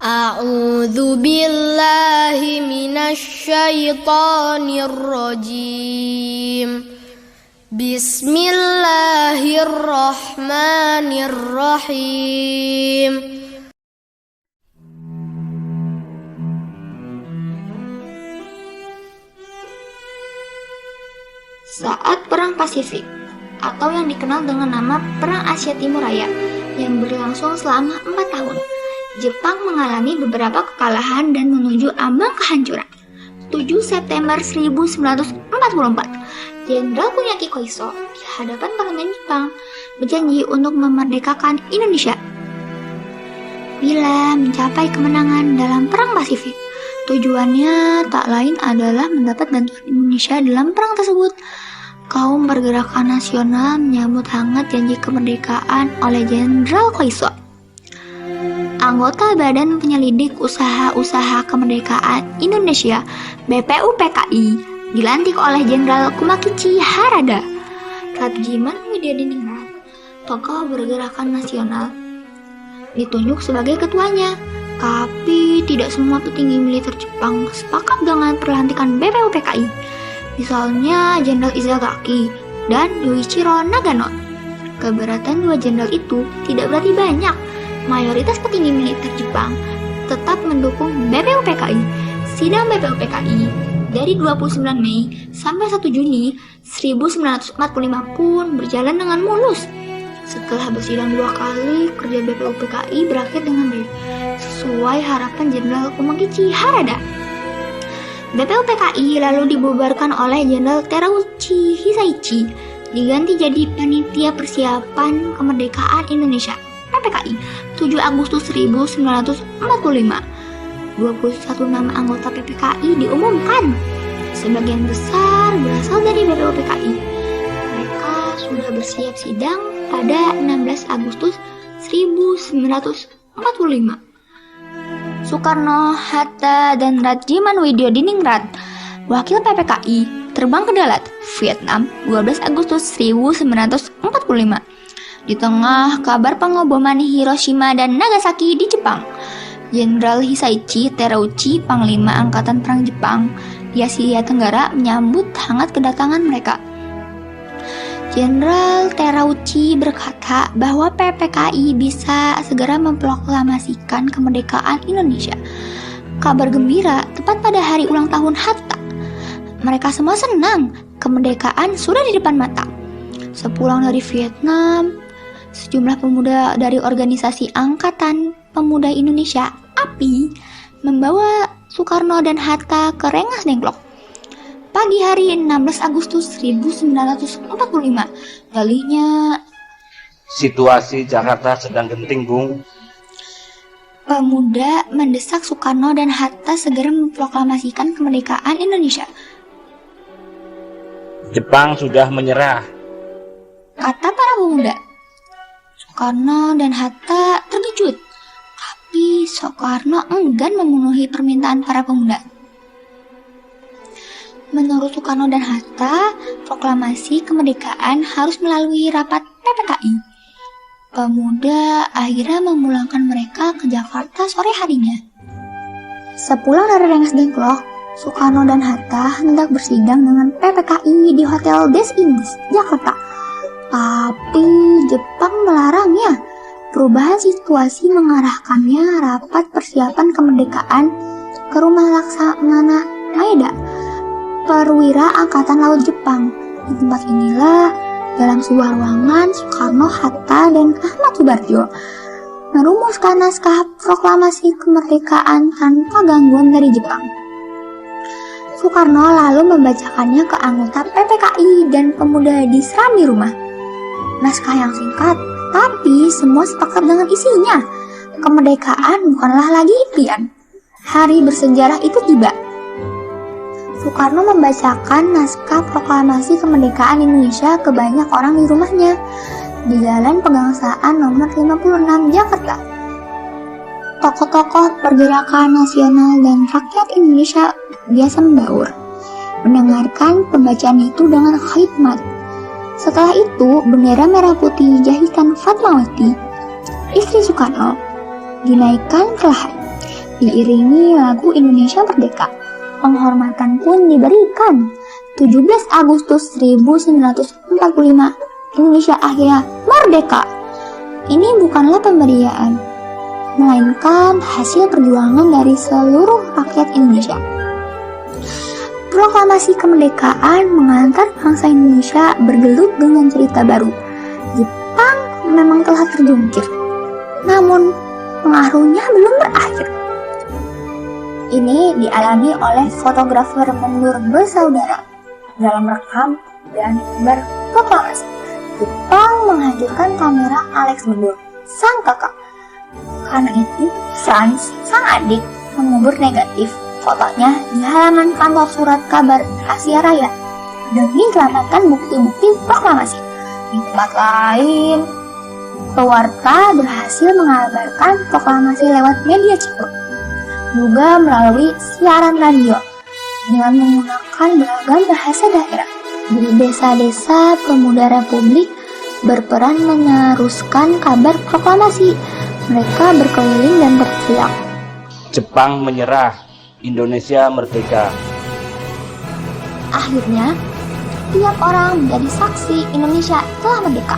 A'udzu billahi minasy syaithanir rajim. Bismillahirrahmanirrahim. Saat Perang Pasifik, atau yang dikenal dengan nama Perang Asia Timur Raya, yang berlangsung selama 4 tahun, Jepang mengalami beberapa kekalahan dan menuju ambang kehancuran. 7 September 1944, Jenderal Kuniaki Koiso di hadapan parlemen Jepang berjanji untuk memerdekakan Indonesia. Bila mencapai kemenangan dalam Perang Pasifik, tujuannya tak lain adalah mendapat bantuan Indonesia dalam perang tersebut. Kaum pergerakan nasional menyambut hangat janji kemerdekaan oleh Jenderal Koiso. Anggota Badan Penyelidik Usaha-Usaha Kemerdekaan Indonesia (BPUPKI) dilantik oleh Jenderal Kumakichi Harada. Rajiman Widyadiningrat, tokoh pergerakan nasional, ditunjuk sebagai ketuanya. Tapi tidak semua petinggi militer Jepang sepakat dengan pelantikan BPUPKI. Misalnya Jenderal Izagaki dan Yoichiro Nagano. Keberatan dua jenderal itu tidak berarti banyak. Mayoritas petinggi militer Jepang tetap mendukung BPUPKI. Sidang BPUPKI dari 29 Mei sampai 1 Juni 1945 pun berjalan dengan mulus. Setelah bersidang 2 kali, kerja BPUPKI berakhir dengan baik, sesuai harapan Jenderal Kumakichi Harada. BPUPKI lalu dibubarkan oleh Jenderal Terauchi Hisaichi, diganti jadi Panitia Persiapan Kemerdekaan Indonesia (PPKI) 7 Agustus 1945. 21 nama anggota PPKI diumumkan. Sebagian besar berasal dari BPUPKI. Mereka sudah bersiap sidang pada 16 Agustus 1945. Soekarno, Hatta, dan Rajiman Widyadiningrat, wakil PPKI, terbang ke Dalat, Vietnam, 12 Agustus 1945. Di tengah kabar pengeboman Hiroshima dan Nagasaki di Jepang, Jenderal Hisaichi Terauchi, Panglima Angkatan Perang Jepang di Asia Tenggara, menyambut hangat kedatangan mereka. Jenderal Terauchi berkata bahwa PPKI bisa segera memproklamasikan kemerdekaan Indonesia. Kabar gembira tepat pada hari ulang tahun Hatta. Mereka semua senang, kemerdekaan sudah di depan mata. Sepulang dari Vietnam, sejumlah pemuda dari organisasi Angkatan Pemuda Indonesia (API) membawa Soekarno dan Hatta ke Rengas Dengklok. Pagi hari 16 Agustus 1945, dalihnya, situasi Jakarta sedang genting, Bung. Pemuda mendesak Soekarno dan Hatta segera memproklamasikan kemerdekaan Indonesia. Jepang sudah menyerah, kata para pemuda. Soekarno dan Hatta terkejut, tapi Soekarno enggan memenuhi permintaan para pemuda. Menurut Soekarno dan Hatta, proklamasi kemerdekaan harus melalui rapat PPKI. Pemuda akhirnya memulangkan mereka ke Jakarta sore harinya. Sepulang dari Rengas Dengklok, Soekarno dan Hatta hendak bersidang dengan PPKI di Hotel Des Indes, Jakarta. Tapi Jepang melarangnya. Perubahan situasi mengarahkannya rapat persiapan kemerdekaan ke Rumah Laksamana Maeda, perwira Angkatan Laut Jepang. Di tempat inilah, dalam sebuah ruangan, Soekarno, Hatta, dan Ahmad Subarjo merumuskan naskah proklamasi kemerdekaan tanpa gangguan dari Jepang. Soekarno lalu membacakannya ke anggota PPKI dan pemuda di serambi rumah. Naskah yang singkat, tapi semua sepakat dengan isinya. Kemerdekaan bukanlah lagi impian. Hari bersejarah itu tiba. Soekarno membacakan naskah proklamasi kemerdekaan Indonesia ke banyak orang di rumahnya di Jalan Pegangsaan nomor 56 Jakarta. Tokoh-tokoh pergerakan nasional dan rakyat Indonesia biasa membaur, mendengarkan pembacaan itu dengan khidmat. Setelah itu, bendera merah putih jahitan Fatmawati, istri Soekarno, dinaikkan perlahan. diiringi lagu Indonesia Merdeka. Penghormatan pun diberikan. 17 Agustus 1945, Indonesia akhirnya merdeka. Ini bukanlah pemberian, melainkan hasil perjuangan dari seluruh rakyat Indonesia. Proklamasi kemerdekaan mengantar bangsa Indonesia bergelut dengan cerita baru. Jepang memang telah terjungkir, namun pengaruhnya belum berakhir. Ini dialami oleh fotografer mundur bersaudara dalam rekam dan berproklamasi. Jepang menghancurkan kamera Alex Mundur, sang kakak. Karena itu, Franz, sang adik, mengubur negatif fotonya di halaman kantor surat kabar Asia Raya demi selamatkan bukti-bukti proklamasi. Di tempat lain, pewarta berhasil mengabarkan proklamasi lewat media cetak, juga melalui siaran radio dengan menggunakan beragam bahasa daerah. Di desa-desa, pemuda Republik berperan meneruskan kabar proklamasi. Mereka berkeliling dan berteriak, Jepang menyerah, Indonesia merdeka. akhirnya tiap orang menjadi saksi Indonesia telah merdeka.